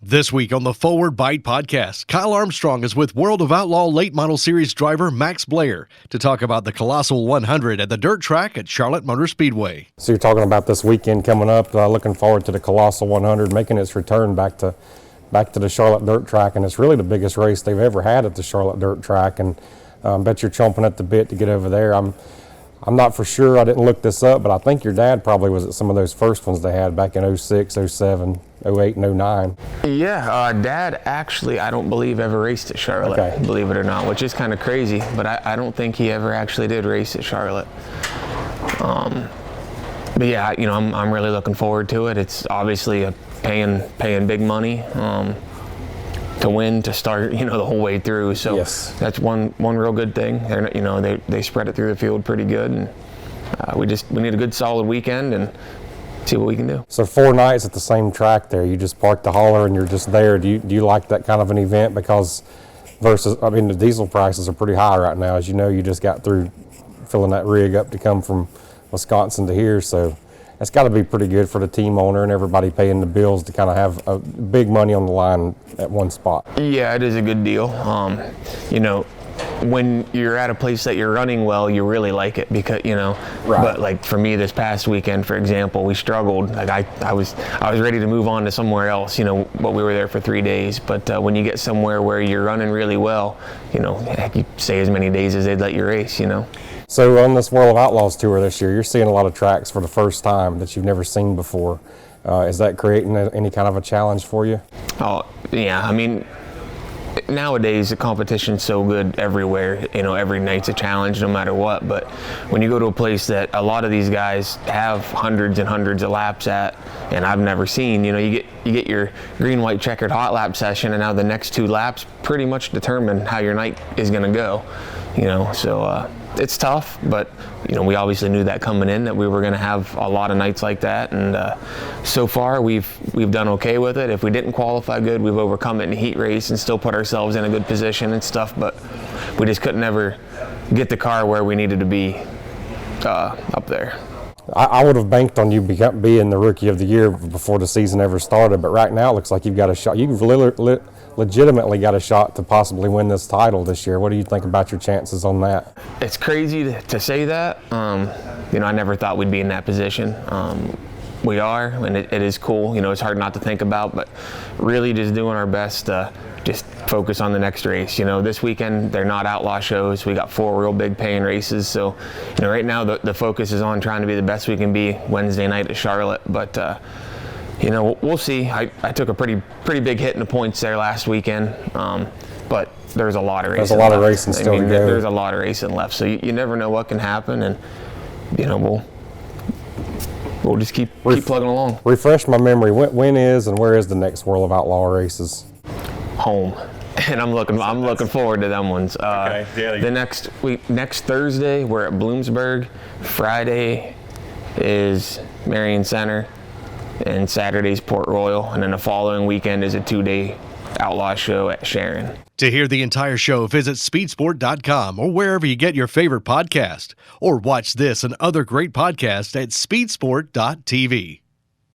This week on the Forward Bite podcast, Kyle Armstrong is with World of Outlaw Late Model Series driver Max Blair to talk about the Colossal 100 at the dirt track at Charlotte Motor Speedway. So you're talking about this weekend coming up. Looking forward to the Colossal 100 making its return back to the Charlotte dirt track, and it's really the biggest race they've ever had at the Charlotte dirt track. And bet you're chomping at the bit to get over there. I'm not for sure. I didn't look this up, but I think your dad probably was at some of those first ones they had back in 06, 07, 08, and 09. Yeah, Dad actually, I don't believe ever raced at Charlotte, Okay. believe it or not, which is kind of crazy, but I don't think he ever actually did race at Charlotte. But yeah, you know, I'm really looking forward to it. It's obviously paying big money to win, to start, you know, the whole way through. So yes. That's one real good thing. They spread it through the field pretty good, and we need a good solid weekend and see what we can do. So 4 nights at the same track there. You just park the hauler and you're just there. Do you like that kind of an event? Because the diesel prices are pretty high right now. As you know, you just got through filling that rig up to come from Wisconsin to here. So it's got to be pretty good for the team owner and everybody paying the bills to kind of have big money on the line at one spot. Yeah, it is a good deal. You know, when you're at a place that you're running well, you really like it because, you know, right. But like for me this past weekend, for example, we struggled. Like I was ready to move on to somewhere else, you know, but we were there for 3 days. But when you get somewhere where you're running really well, you know, heck, you stay as many days as they'd let you race, you know. So on this World of Outlaws tour this year, you're seeing a lot of tracks for the first time that you've never seen before. Is that creating any kind of a challenge for you? Oh, yeah. I mean, nowadays the competition's so good everywhere. You know, every night's a challenge no matter what. But when you go to a place that a lot of these guys have hundreds and hundreds of laps at, and I've never seen, you know, you get your green, white, checkered hot lap session, and now the next 2 laps pretty much determine how your night is going to go. You know, so it's tough, but you know, we obviously knew that coming in, that we were going to have a lot of nights like that, and so far we've done okay with it. If we didn't qualify good, we've overcome it in a heat race and still put ourselves in a good position and stuff, but we just couldn't ever get the car where we needed to be up there. I would have banked on you being the Rookie of the Year before the season ever started, but right now it looks like you've got a shot. You've legitimately got a shot to possibly win this title this year. What do you think about your chances on that? It's crazy to say that. You know, I never thought we'd be in that position. We are, and it is cool. You know, it's hard not to think about, but really just doing our best to just focus on the next race. You know, this weekend they're not outlaw shows. We got 4 real big paying races. So, you know, right now the focus is on trying to be the best we can be Wednesday night at Charlotte. But you know, we'll see. I took a pretty big hit in the points there last weekend, but there's a lot of racing. There's a lot of left. racing still to go. There's a lot of racing left, so you never know what can happen, and you know we'll just keep plugging along. Refresh my memory. When is and where is the next World of Outlaw races? Home, and I'm looking forward to them ones. Okay. Yeah. The next Thursday we're at Bloomsburg. Friday is Marion Center, and Saturday's Port Royal, and then the following weekend is a 2-day outlaw show at Sharon. To hear the entire show, visit speedsport.com or wherever you get your favorite podcast, or watch this and other great podcasts at speedsport.tv.